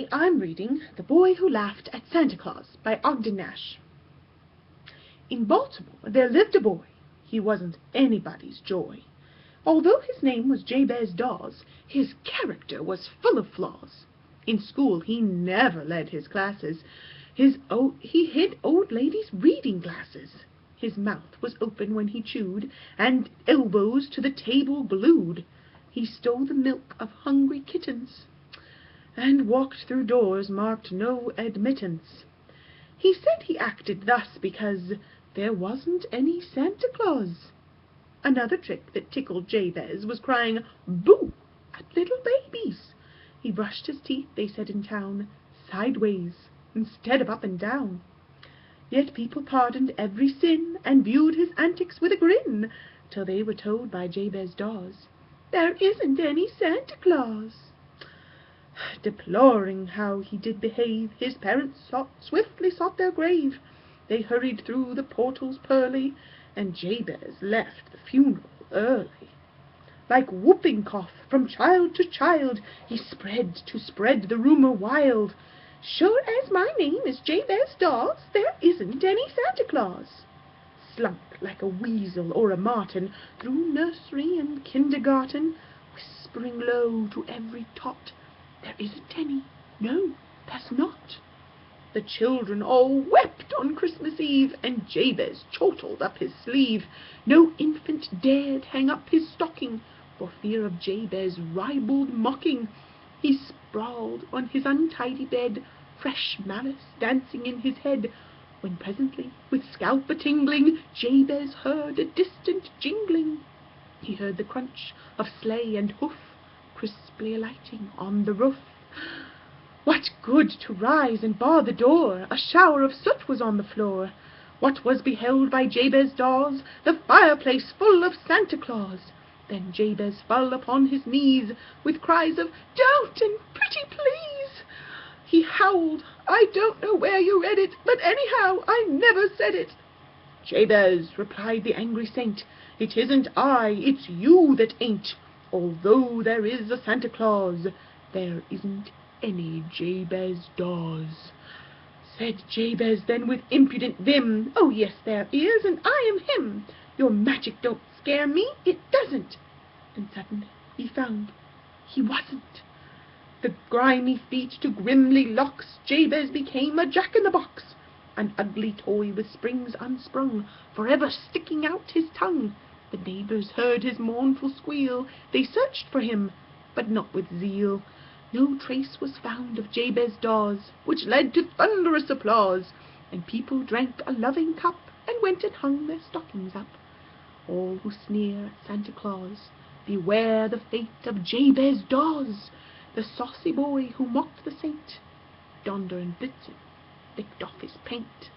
Today I'm reading The Boy Who Laughed at Santa Claus by Ogden Nash. In Baltimore there lived a boy. He wasn't anybody's joy. Although his name was Jabez Dawes, his character was full of flaws. In school he never led his classes. He hid old ladies' reading glasses. His mouth was open when he chewed, and elbows to the table glued. He stole the milk of hungry kittens, and walked through doors marked no admittance. He said he acted thus because there wasn't any Santa Claus. Another trick that tickled Jabez was crying "Boo!" at little babies. He brushed his teeth, they said in town, sideways instead of up and down. Yet people pardoned every sin and viewed his antics with a grin, till they were told by Jabez Dawes, "There isn't any Santa Claus." Deploring how he did behave, his parents swiftly sought their grave. They hurried through the portals pearly, and Jabez left the funeral early. Like whooping cough from child to child, he spread the rumor wild. "Sure as my name is Jabez Dawes, there isn't any Santa Claus." Slunk like a weasel or a martin through nursery and kindergarten, whispering low to every tot, "There isn't any, no, there's not." The children all wept on Christmas Eve, and Jabez chortled up his sleeve. No infant dared hang up his stocking, for fear of Jabez ribald mocking. He sprawled on his untidy bed, fresh malice dancing in his head, when presently, with scalp a-tingling, Jabez heard a distant jingling. He heard the crunch of sleigh and hoof, crisply alighting on the roof. What good to rise and bar the door? A shower of soot was on the floor. What was beheld by Jabez Dawes? The fireplace full of Santa Claus. Then Jabez fell upon his knees, with cries of "Don't!" and "Pretty please!" He howled, "I don't know where you read it, but anyhow I never said it." "Jabez," replied the angry saint, "it isn't I, it's you that ain't. Although there is a Santa Claus, there isn't any Jabez Dawes." Said Jabez then with impudent vim, "Oh yes there is, and I am him. Your magic don't scare me, it doesn't." And suddenly he found he wasn't. The grimy feet to grimly locks, Jabez became a jack-in-the-box, an ugly toy with springs unsprung, forever sticking out his tongue. The neighbors heard his mournful squeal. They searched for him, but not with zeal. No trace was found of Jabez Dawes, which led to thunderous applause, and people drank a loving cup, and went and hung their stockings up. All who sneer at Santa Claus, beware the fate of Jabez Dawes, the saucy boy who mocked the saint. Donder and Blitzen licked off his paint.